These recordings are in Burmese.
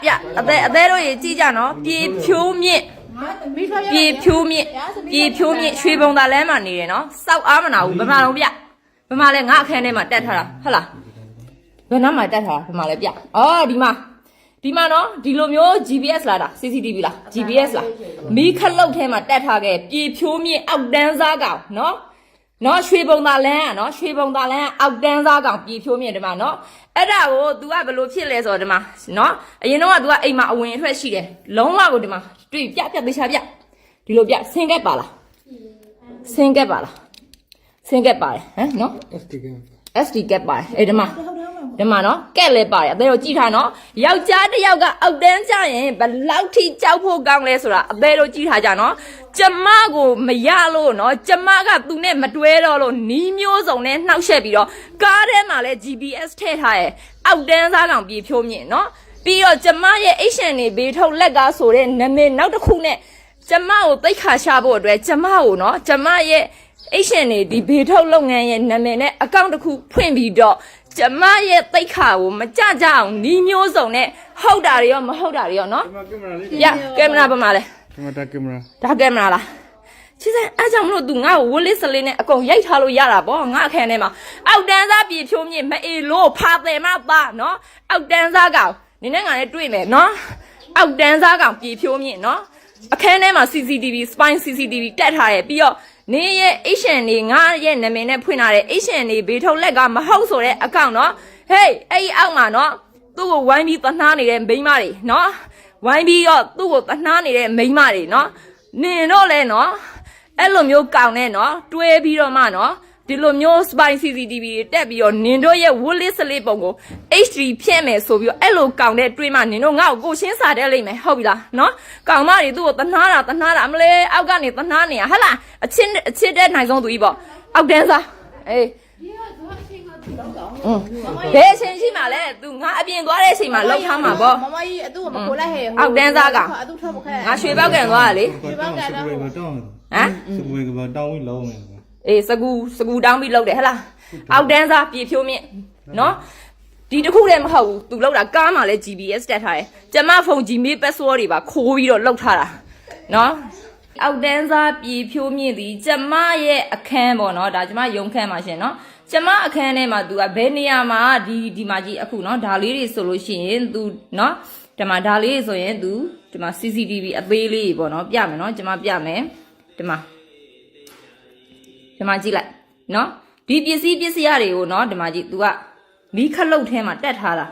ပြအသေးတို့ရေကြည့်ကြနော်ပြေဖြိုးမြင့်ရွှေဘုံသာလမ်းမှာနေတယ်နော်စောက်အားမနာဘူးဗမာလုံးပြဗမာလဲငါအခန်းထဲမှာတက်ထားတာဟုတ်လားဘယ်နှမ်းမှာတက်ထားတာဗမာလဲပြအော်ဒီမှာနော်ဒီလိုမျိုး GPS လာတာ CCTV လား GPS လားမီးခလုတ်ထဲမှာတက်ထားခဲ့ပြေဖြိုးမြင့်အောက်တန်းစားကောင်နော်ရွှေဘုံသာလမ်းကနော်ရွှေဘုံသာလမ်းအောက်တန်းစားကောင်ပြေဖြိုးမြင့်ဒီမှာနော်အဲ့ဒါကို तू ကဘယ်လိုဖြစ်လဲဆိုတော့ဒီမှာနော်အရင်တော့က तू ကအိမ်မှာအဝင်အထွက်ရှိတယ်လုံးဝကိုဒီမှာတွေ့ပြသေချာပြဒီလိုပြဆင်းကက်ပါလားဆင်းကက်ပါတယ်ဟမ်နော် SD ကက်ပါတယ်အဲ့ဒီမှာနော်ကက်လဲပါတယ်အသေးတို့ကြည့်ထားနော်ယောက်ျားတစ်ယောက်ကအောက်တန်းကျရင်ဘယ်လောက်ထိကြောက်ဖို့ကောင်းလဲဆိုတာအသေးတို့ကြည့်ထားကြနော်ကျမကိုမရလို့နော်ကျမကသူနဲ့မတွဲတော့လို့နီးမျိုးစုံနဲ့နှောက်ယှက်ပြီးတော့ကားထဲမှာလဲ GPS ထည့်ထားရဲ့အောက်တန်းစားကောင်ပြေဖြိုးမြင့်နော်ပြီးတော့ကျမရဲ့အိတ်ရှင်နေဘေးထုတ်လက်ကားဆိုတဲ့နာမည်နောက်တစ်ခုနဲ့ကျမကိုသိခါရှာဖို့အတွက်ကျမကိုနော်ကျမရဲ့အိတ်ရှင်နေဒီဘေးထုတ်လုပ်ငန်းရဲ့နာမည်နဲ့အကောင့်တစ်ခုဖွင့်ပြီးတော့ကျမရဲ့သိခါကိုမကြကြအောင်နီးမျိုးစုံနဲ့ဟုတ်တာတွေရောမဟုတ်တာတွေရောနော်ကင်မရာပါမလဲဒါကင်မရာလားချစ်စဲအားကြောင့်မလို့ तू ငါ့ကိုဝလစ်စလေးနဲ့အကုန်ရိုက်ထားလို့ရတာပေါ့ငါအခန်းထဲမှာအောက်တန်းစားပြေဖြိုးမြင့်မအေလို့ဖာတယ်မသားနော်အောက်တန်းစားကောင်နင်းနဲ့ငါနဲ့တွေ့မယ်နော်အောက်တန်းစားကောင်ပြေဖြိုးမြင့်နော်အခန်းထဲမှာ CCTV spine CCTV တက်ထားတယ်ပြီးတော့နေရဲ့အိတ်ရှင်နေငါရဲ့နာမည်နဲ့ဖွင့်ထားတဲ့အိတ်ရှင်နေဘေးထုတ်လက်ကမဟုတ်ဆိုတဲ့အကောင့်နော်ဟေးအဲ့ဒီအောက်မှာနော်သူ့ကိုဝိုင်းပြီးသနားနေတဲ့မိန်းမတွေနော်ဝိုင်းပြီးတော့သူ့ကိုသနားနေတဲ့မိန်းမတွေနော်နင်တော့လဲနော်အဲ့လိုမျိုးကောင်းနေနော်တွဲပြီးတော့မှနော်ဒီလိုမျိုး spine CCTV တွေတက်ပြီးတော့နင်တို့ရဲ့ဝတ်လစ်စလေးပုံကို HD ဖြည့်မယ်ဆိုပြီးတော့အဲ့လိုကောင်းတဲ့တွေးမှနင်တို့ငါ့ကိုရှင်းစာတဲ့လိမ့်မယ်ဟုတ်ပြီလားနော်ကောင်းမတွေသူ့ကိုသနားတာအမလေးအောက်ကနေသနားနေရဟဟလားအချစ်တဲ့နိုင်ဆုံးသူကြီးပေါ့အောက်တန်းစားအေးဘယ်အချိန်ရှိမှလဲ तू ငါအပြင်သွားတဲ့အချိန်မှာလောက်ထားမှာပေါ့မမကြီးအတူမခိုးလိုက်ဟဲ့အောက်တန်းစားကောင်အတူထွက်မခဲငါရွှေပေါက်ကန်သွားတာလေရွှေပေါက်ကန်တော့ဟမ်စကွေကတောင်းပြီးလုံးမယ်အေးစကူတောင်းပြီးလောက်တယ်ဟလားအောက်တန်းစားပြေဖြိုးမြင့်နော်ဒီတစ်ခုတည်းမဟုတ်ဘူး तू လောက်တာကားမှာလဲ GPS တက်ထားတယ်ကျမဖုန်း Gmail password တွေပါခိုးပြီးတော့လောက်ထားတာနော်အောက်တန်းစားပြေဖြိုးမြင့်သည်ကျမရဲ့အခန်းပေါ့နော်ဒါကျမရုံခန်းမှာရှင်နော်ကျမအခန်းထဲမှာ तू ကဘယ်နေရာမှာဒီမှာကြီးအခုနော်ဒါလေးတွေဆိုလို့ရှိရင် तू နော်ဒီမှာဒါလေးဆိုရင် तू ဒီမှာ CCTV အသေးလေးပေါ့နော်ပြမယ်နော်ကျမပြမယ်ဒီမှာကြည့်လိုက်နော်ဒီပစ္စည်းရတွေကိုနော်ဒီမှာကြည့် तू ကမီးခလုတ်ထဲမှာတက်ထားတာ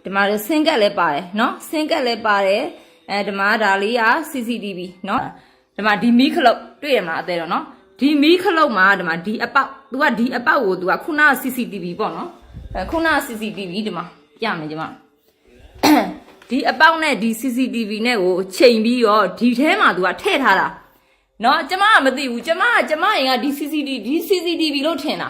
ဒီမှာဆင်းကက်လည်းပါတယ်နော်ဆင်းကက်လည်းပါတယ်ဒီမှာဒါလေးက CCTV နော်ဒီမှာဒီမီးခလုတ်တွေ့ရမလားအသေးတော့နော်ဒီမီးခလုတ်မှာဒီမှာဒီအပေါက် तू ကဒီအပေါက်ကို तू ကခုန CCTV ပေါ့နော်ခုန CCTV ဒီမှာပြမယ်ကျမဒီအပေါက်နဲ့ဒီ CCTV နဲ့ကိုချိန်ပြီးတော့ဒီထဲမှာ तू ကထည့်ထားတာနော်ကျမကမသိဘူးကျမရင်ကဒီ CCTV လို့ထင်တာ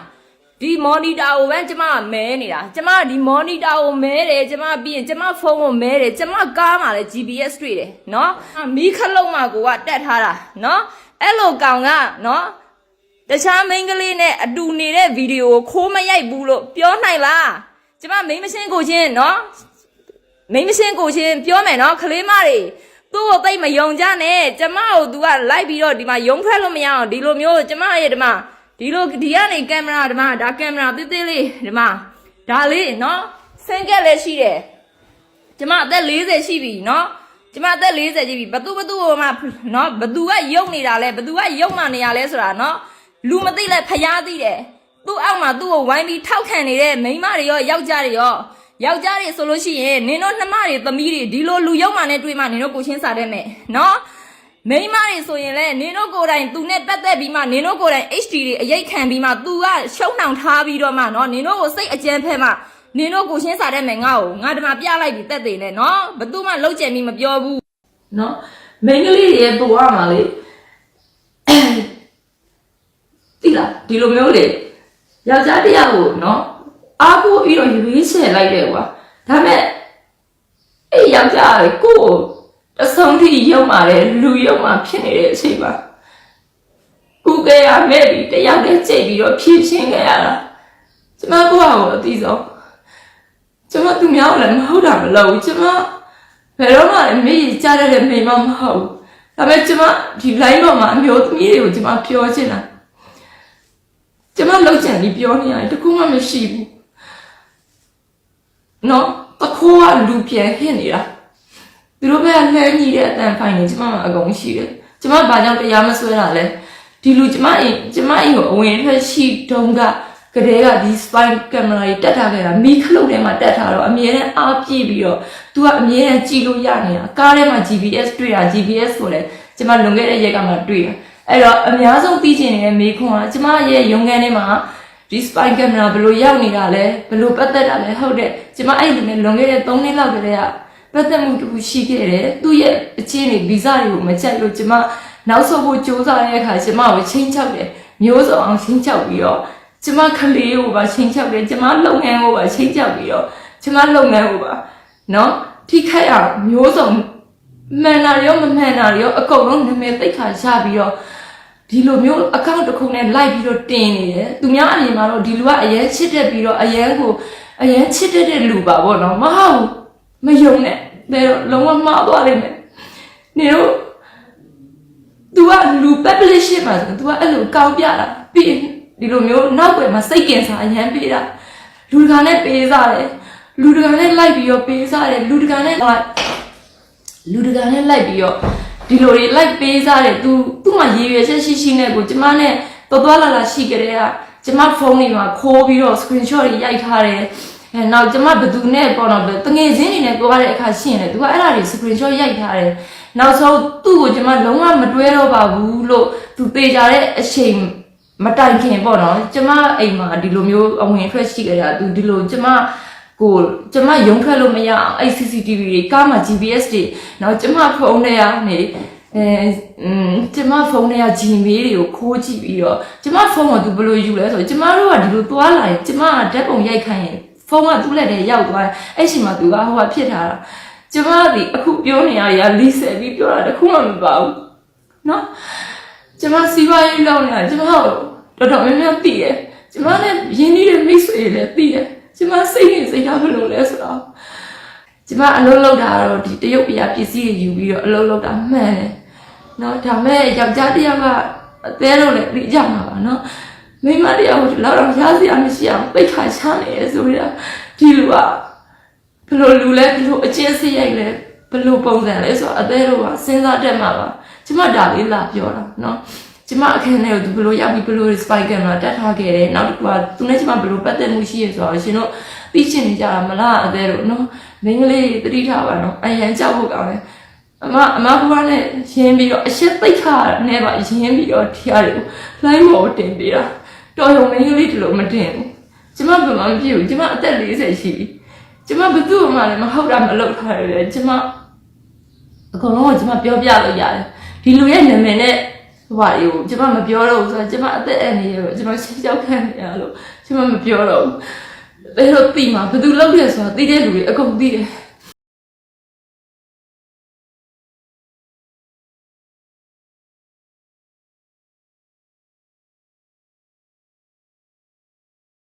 ဒီမော်နီတာကိုပဲကျမကမဲနေတာကျမဒီမော်နီတာကိုမဲတယ်ကျမပြီးရင်ကျမဖုန်းကိုမဲတယ်ကျမကားမှာလည်း GPS တွေ့တယ်နော်မီးခလုံးမှာကိုကတက်ထားတာနော်အဲ့လိုကောင်ကနော်တခြားမိန်းကလေးနဲ့အတူနေတဲ့ဗီဒီယိုကိုခိုးမရိုက်ဘူးလို့ပြောနိုင်လားကျမမိန်းမရှင်းကိုချင်းနော်မိန်းမရှင်းကိုချင်းပြောမယ်နော်ကလေးမတွေသူ့ကိုသိမယုံကြနဲ့ကျမကို तू ကလိုက်ပြီးတော့ဒီမှာယုံထွက်လို့မရအောင်ဒီလိုမျိုးကျမရဲ့ဒီမှာဒီကနေကင်မရာဒီမှာဒါကင်မရာသေးလေးဒီမှာဒါလေးနော်ဆင်းကက်လည်းရှိတယ်ကျမအသက်40ရှိပြီနော်ကျမအသက်40ရှိပြီဘသူဟိုမှာနော်ဘသူကယုံနေတာလဲဘသူကယုံမှနေရလဲဆိုတာနော်လူမသိလဲဖျားသိတယ်သူ့အောက်မှာသူ့ကိုဝိုင်းပြီးထောက်ခံနေတဲ့မိန်းမတွေရောယောက်ျားတွေဆိုလို့ရှိရင်နင်တို့နှမတွေသမီးတွေဒီလိုလူယုံမှနဲ့တွေ့မှနင်တို့ကိုချင်းစားတတ်မယ်နော်မိန်းမတွေဆိုရင်လည်းနင်တို့ကိုယ်တိုင်သူနဲ့ပတ်သက်ပြီးမှနင်တို့ကိုယ်တိုင် HD တွေအရိတ်ခံပြီးမှ तू ကရှုံနှောင်ထားပြီးတော့မှနော်နင်တို့ကိုစိတ်အကြမ်းဖက်မှနင်တို့ကိုချင်းစားတတ်မယ်ငါဒီမှာပြလိုက်ပြီးတက်သေးနဲ့နော်ဘသူမှလုံးကျင်ပြီးမပြောဘူးနော်မိန်းကလေးတွေရဲ့ဘဝမှာလေတိလားဒီလိုမျိုးလေယောက်ျားတစ်ယောက်ကိုနော်အားကိုပြီးတော့ရွေးချယ်လိုက်တယ်ကွာဒါမဲ့အဲ့ယောက်ျားကိုတဆုံးထိရုံမာတယ်လူရုံမာဖြစ်နေတဲ့အချိန်မှာကုကဲရမဲ့ပြီးတယောက်တည်းကြိတ်ပြီးတော့ဖြည့်ရှင်းခဲ့ရတာကျမဘဝကိုအသိဆုံးကျမသူများလည်းမဟုတ်တာမလုပ်ဘူးကျမ ဘယ်တော့မှလည်းမေးရကြားတဲ့မိမမဟုတ်ဘူးဒါပေမဲ့ကျမဒီ line ပေါ်မှာအမျိုးသမီးတွေကိုကျမပြောချင်တာကျမလောက်ချင်ပြီးပြောနေရတယ်တခုမှမရှိဘူးနော်တခိုးကလူပြန်ဟစ်နေတာသူတို့ဘက်ကလှမ်းကြီးတဲ့အတန်ဖိုင်နေကျမမှာအကုန်ရှိတယ်ကျမဘာကြောင့်တရားမဆွဲတာလဲဒီလူကျမအိမ်ကိုအဝင်ထွက်ရှိတုန်းကကလေးကဒီ spy camera ကြီးတက်ထားခဲ့တာမိခလုတ်ထဲမှာတက်ထားတော့အမြဲတမ်းအားပြည့်ပြီးတော့ तू ကအမြဲတမ်းကြည့်လို့ရနေတာကားထဲမှာ GPS တွေ့တာ GPS ဆိုလဲကျမလွန်ခဲ့တဲ့ရက်ကမှတွေ့တာအဲ့တော့အများဆုံးသိချင်နေတဲ့မေးခွန်းကကျမရဲ့ရုံးခန်းထဲမှာဒီ spy camera ဘယ်လိုရောက်နေတာလဲဘယ်လိုပတ်သက်တာလဲဟုတ်တယ်ကျမအဲ့ဒီနဲ့လွန်ခဲ့တဲ့3နှစ်လောက်ကလေးကပတ်သက်မှုတစ်ခုရှိခဲ့တယ်သူ့ရဲ့အချင်းတွေဗီဇတွေကိုမချက်လို့ကျမနောက်ဆုတ်ဖို့ကြိုးစားတဲ့အခါကျမကိုချင်းချောက်တယ်မျိုးစုံအောင်ချင်းချောက်ပြီးတော့ကျမခလေးကိုပါချင်းချောက်တယ်ကျမလုပ်ငန်းကိုပါချင်းချောက်ပြီးတော့ကျမလုပ်ငန်းကိုပါနော်ထိခိုက်အောင်မျိုးစုံမှန်တာရောမမှန်တာရောအကုန်လုံးနာမည်သိခါရပြီးတော့ဒီလိုမျိုးအကောင့်တစ်ခုနဲ့လိုက်ပြီးတော့တင်နေတယ်သူများအမြင်မှာတော့ဒီလူကအရင်ချစ်တက်ပြီးတော့အရင်ချစ်တဲ့လူပါဗောနော်မဟုတ်မယုံနဲ့ဒါတော့လုံးဝမှားသွားလိမ့်မယ်နေတော့ तू ကလူ publication မှာ तू ကအဲ့လိုကောင်းပြတာပြီးဒီလိုမျိုးနောက်ွယ်မှာစိတ်ကင်စားအရန်ပေးတာလူတကာနဲ့ပေးစားတယ်လူတကာနဲ့လိုက်ပြီးတော့ပေးစားတယ်လူတကာနဲ့လိုက်ပြီးတော့ဒီလိုတွေလိုက်ပေးစားတယ် तू မှရည်ရွယ်ချက်ရှိနဲ့ကိုကျမနဲ့တော်လာရှိကြတဲ့ကကျမဖုန်းလေးမှာခိုးပြီးတော့ screenshot တွေရိုက်ထားတယ်နောက်ကျမဘသူနဲ့ပေါ့နော်တငယ်ချင်းတွေနဲ့ပြောရတဲ့အခါရှင်းတယ် तू ကအဲ့ဒါတွေ screenshot ရိုက်ထားတယ်နောက်ဆုံးသူ့ကိုကျမလုံးဝမတွဲတော့ပါဘူးလို့ तू ပေးကြတဲ့အချိန်မတိုင်ခင်ပေါ့နော်ကျမအိမ်မှာဒီလိုမျိုးအဝင်ထွက်ရှိကြတာ तू ဒီလိုကျမရုံထွက်လို့မရအောင်အဲ့ CCTV တွေကားမှာ GPS တွေနောက်ကျမဖုန်းထဲကနေကျမဖုန်းထဲက Gmail တွေကိုခိုးကြည့်ပြီးတော့ကျမဖုန်းက तू ဘယ်လိုယူလဲဆိုတော့ကျမတို့ကဒီလိုသွားလာရင်ကျမကဓာတ်ပုံရိုက်ခိုင်းရင်ဖုန်းကသူ့လက်ထဲရောက်သွားတယ်အဲ့ချိန်မှာ तू ကဟိုကဖြစ်ထားတာကျမဒီအခုပြောနေရတာလီဆယ်ပြီးပြောတာတခုမှမပါဘူးเนาะကျမစီးပွားရေးလုပ်နေတာကျမတော်တော်များများသိတယ်ကျမနဲ့ရင်းနှီးတဲ့မိတ်ဆွေတွေလည်းသိတယ်ကျမစိတ်နဲ့စိတ်ထားဘယ်လိုလဲဆိုတော့ကျမအလုပ်လုပ်တာတော့ဒီတရုတ်ပြည်ပစ္စည်းတွေယူပြီးတော့အလုပ်လုပ်တာမှန်တယ်เนาะဒါမဲ့ယောက်ျားတစ်ယောက်ကအသေးတော့လည်းသိကြမှာပါเนาะမိန်းမတစ်ယောက်လောက်တော့ရားစရာမရှိအောင်ပိတ်ခါချနေရဆိုရဒီလူကဘယ်လိုလူလဲဘယ်လိုအကျဉ်းစရိုက်လဲဘယ်လိုပုံစံလဲဆိုတော့အသေးတော့ကစဉ်းစားတတ်မှာပါကျမဒါလေးလာပြောတာเนาะကျမအခန်းထဲကိုသူဘယ်လိုရောက်ပြီးဘယ်လို spy camera တက်ထားခဲ့တယ်နောက်တစ်ခုကသူနဲ့ကျမဘယ်လိုပတ်သက်မှုရှိရဆိုတော့ရှင်တို့သိချင်နေကြတာမလားအသေးတော့เนาะမိန်းကလေးတတိထားပါเนาะအရန်ကြောက်ဖို့ကောင်းတယ်အမဘွားနဲ့ရင်းပြီးတော့အရှက်သိခါနဲ့ပါရင်းပြီးတော့တရားတွေကိုလိုင်းမော်တင်ပေးတာတော်ရုံမိန်းကလေးဒီလိုမတင်ဘူးကျမဘယ်မှမပြည့်ဘူးကျမအသက်40ရှိပြီကျမဘသူ့မှလည်းမဟုတ်တာမလုပ်ထားရတယ်ကျမအကုန်လုံးကကျမပြောပြလို့ရတယ်ဒီလူရဲ့နာမည်နဲ့ဟိုတွေကိုကျမမပြောတော့ဘူးဆိုတော့ကျမအသက်အနေရောကျမရှင်းကြောက်ခံနေရလို့ကျမမပြောတော့ဘူးဘယ်လိုသိမှာဘသူလုပ်လဲဆိုတော့သိတဲ့လူတွေအကုန်သိတယ်